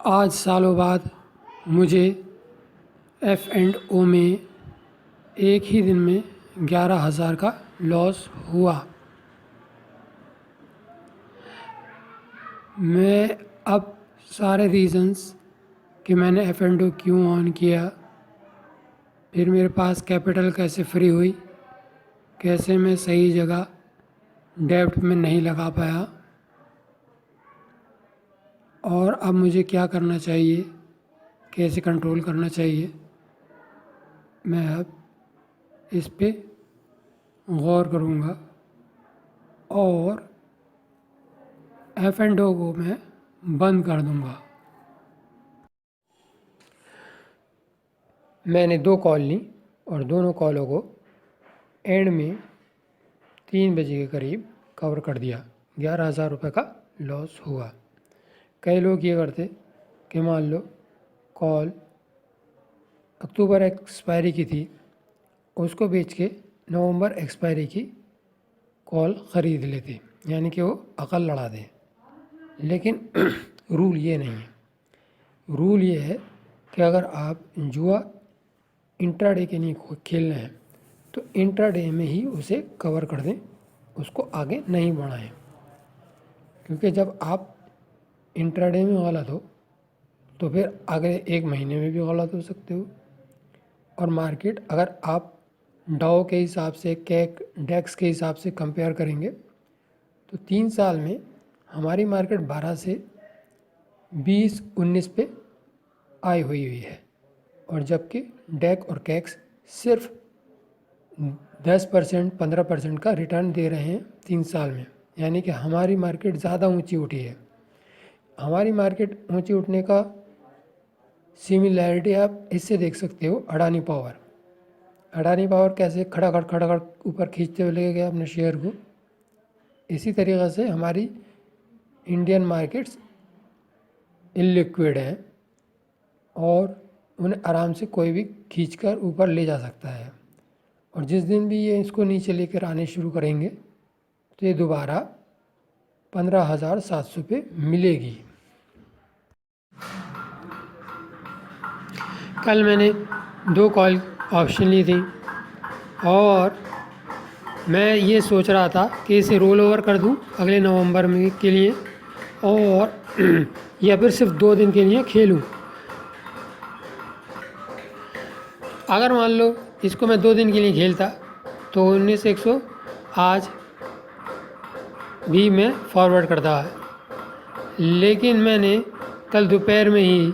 आज सालों बाद मुझे एफ एंड ओ में एक ही दिन में 11,000 का लॉस हुआ। मैं अब सारे रीज़न्स कि मैंने एफ एंड ओ क्यों ऑन किया, फिर मेरे पास कैपिटल कैसे फ्री हुई, कैसे मैं सही जगह डेब्ट में नहीं लगा पाया, और अब मुझे क्या करना चाहिए, कैसे कंट्रोल करना चाहिए, मैं अब इस पे गौर करूँगा और एफ एंड ओ को मैं बंद कर दूँगा। मैंने 2 कॉल ली और दोनों कॉलों को एंड में 3 बजे के करीब कवर कर दिया। 11,000 रुपये का लॉस हुआ। कई लोग ये करते कि मान लो कॉल अक्टूबर एक्सपायरी की थी, उसको बेच के नवंबर एक्सपायरी की कॉल ख़रीद लेते, यानी कि वो अकल लड़ा दें। लेकिन रूल ये नहीं है। रूल ये है कि अगर आप जुआ इंट्राडे के लिए खेलना है तो इंट्राडे में ही उसे कवर कर दें, उसको आगे नहीं बढ़ाएं। क्योंकि जब आप इंट्राडे में गलत हो तो फिर अगले 1 महीने में भी गलत हो सकते हो। और मार्केट अगर आप डाउ के हिसाब से, डेक्स के हिसाब से कंपेयर करेंगे तो 3 साल में हमारी मार्केट 12 से 20-19 पे आई हुई है, और जबकि डेक और कैक्स सिर्फ 10% 15% का रिटर्न दे रहे हैं 3 साल में। यानी कि हमारी मार्केट ज़्यादा ऊंची उठी है। हमारी मार्केट ऊंची उठने का सिमिलैरिटी आप इससे देख सकते हो, अडानी पावर कैसे खड़ाखड़ ऊपर खींचते हुए ले गया अपने शेयर को। इसी तरीक़े से हमारी इंडियन मार्केट्स इलिक्विड हैं और उन्हें आराम से कोई भी खींचकर ऊपर ले जा सकता है। और जिस दिन भी ये इसको नीचे लेकर आने शुरू करेंगे तो ये दोबारा 15,700 पे मिलेगी। कल मैंने 2 कॉल ऑप्शन ली थी और मैं ये सोच रहा था कि इसे रोल ओवर कर दूं अगले नवंबर में के लिए, और या फिर सिर्फ 2 दिन के लिए खेलूं। अगर मान लो इसको मैं 2 दिन के लिए खेलता तो 19,100 आज भी मैं फॉरवर्ड करता है। लेकिन मैंने कल दोपहर में ही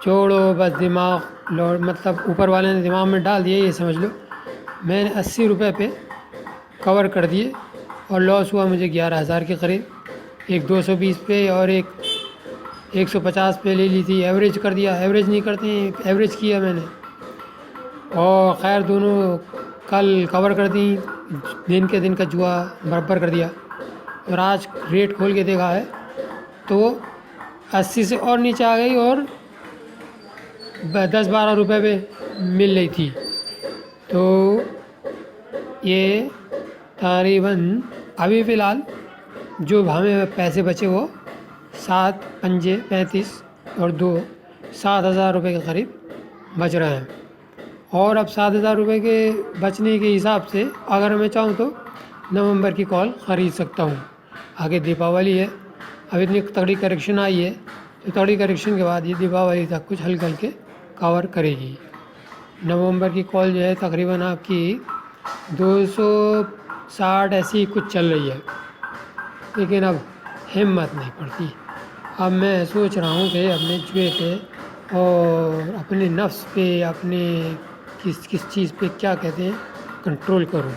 छोड़ो बस दिमाग लौट, मतलब ऊपर वाले ने दिमाग में डाल दिया, ये समझ लो। मैंने 80 रुपये पे कवर कर दिए और लॉस हुआ मुझे 11,000 के करीब। एक 220 पे और एक 150 पे ले ली थी। एवरेज कर दिया, एवरेज नहीं करते, एवरेज किया मैंने, और ख़ैर दोनों कल कवर कर दी। दिन का जुआ बराबर कर दिया। और आज रेट खोल के देखा है तो 80 से और नीचे आ गई और 10-12 रुपये पे मिल रही थी। तो ये तकरीबन अभी फ़िलहाल जो हमें पैसे बचे वो 7 पंजे 35 और 2 7,000 रुपये के करीब बच रहे हैं। और अब 7,000 रुपये के बचने के हिसाब से अगर मैं चाहूँ तो नवंबर की कॉल ख़रीद सकता हूँ। आगे दीपावली है, अब इतनी तगड़ी करेक्शन आई है तो तगड़ी करेक्शन के बाद ये दीपावली तक कुछ हल्के हल्के कवर करेगी। नवंबर की कॉल जो है तकरीबन आपकी 260 ऐसी कुछ चल रही है। लेकिन अब हिम्मत नहीं पड़ती। अब मैं सोच रहा हूँ कि अपने जुए पे और अपने नफ्स पे, अपने किस चीज़ पे क्या कहते हैं, कंट्रोल करूँ।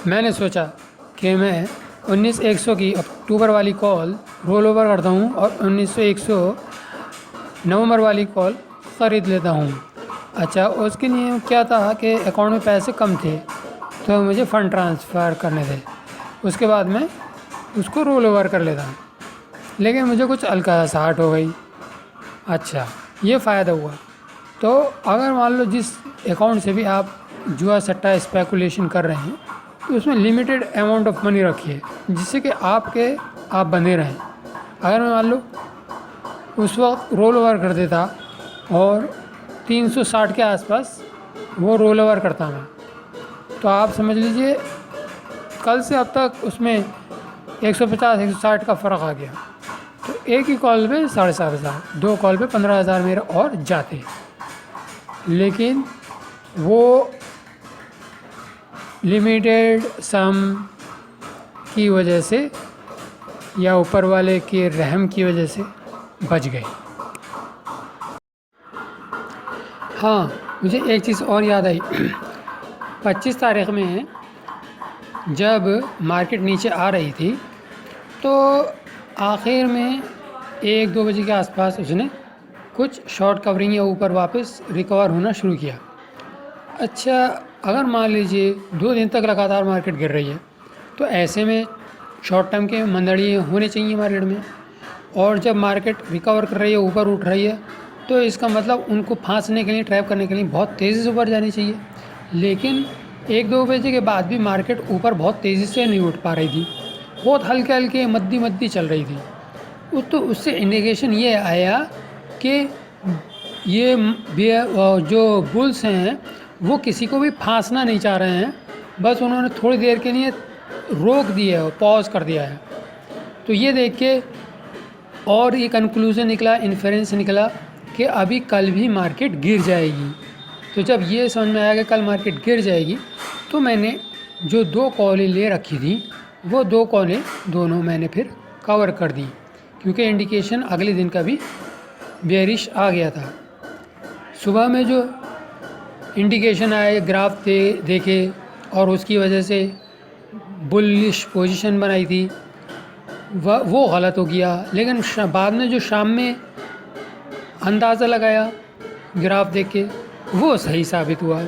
मैंने सोचा कि मैं 19,100 की अक्टूबर वाली कॉल रोल ओवर करता हूँ और 19,100 नवंबर वाली कॉल ख़रीद लेता हूँ। अच्छा, उसके लिए क्या था कि अकाउंट में पैसे कम थे तो मुझे फ़ंड ट्रांसफ़र करने थे, उसके बाद मैं उसको रोल ओवर कर लेता। लेकिन मुझे कुछ हल्का सा हट हो गई। अच्छा, ये फ़ायदा हुआ। तो अगर मान लो जिस अकाउंट से भी आप जुआ सट्टा स्पेकुलेशन कर रहे हैं तो उसमें लिमिटेड अमाउंट ऑफ मनी रखिए, जिससे कि आप बने रहें। अगर मैं मान लो उस वक्त रोल ओवर कर देता और 360 के आसपास वो रोल ओवर करता मैं, तो आप समझ लीजिए कल से अब तक उसमें 150-160 का फ़र्क आ गया। तो एक ही कॉल पे 7,500, 2 कॉल पे 15,000 मेरे और जाते। लेकिन वो लिमिटेड सम की वजह से या ऊपर वाले के रहम की वजह से बच गए। हाँ, मुझे एक चीज़ और याद आई 25 तारीख़ में जब मार्केट नीचे आ रही थी तो आखिर में 1-2 बजे के आसपास उसने कुछ शॉर्ट कवरिंग या ऊपर वापस रिकवर होना शुरू किया। अच्छा, अगर मान लीजिए 2 दिन तक लगातार मार्केट गिर रही है तो ऐसे में शॉर्ट टर्म के मंदड़ी होने चाहिए मार्केट में, और जब मार्केट रिकवर कर रही है, ऊपर उठ रही है, तो इसका मतलब उनको फांसने के लिए, ट्रैप करने के लिए बहुत तेज़ी से ऊपर जानी चाहिए। लेकिन 1-2 बजे के बाद भी मार्केट ऊपर बहुत तेज़ी से नहीं उठ पा रही थी, बहुत हल्के हल्के मद्दी चल रही थी। तो उससे इंडिकेशन ये आया कि ये जो बुल्स हैं वो किसी को भी फांसना नहीं चाह रहे हैं, बस उन्होंने थोड़ी देर के लिए रोक दिया है, पॉज कर दिया है। तो ये देख के और ये कंक्लूज़न निकला, इन्फेरेंस निकला कि अभी कल भी मार्केट गिर जाएगी। तो जब ये समझ में आया कि कल मार्केट गिर जाएगी तो मैंने जो 2 कॉलें ले रखी थी वो 2 कॉलें दोनों मैंने फिर कवर कर दी, क्योंकि इंडिकेशन अगले दिन का भी बेयरिश आ गया था। सुबह में जो इंडिकेशन आए, ग्राफ देखे और उसकी वजह से बुलिश पोजीशन बनाई थी वो गलत हो गया। लेकिन बाद में जो शाम में अंदाज़ा लगाया ग्राफ देख के वो सही साबित हुआ।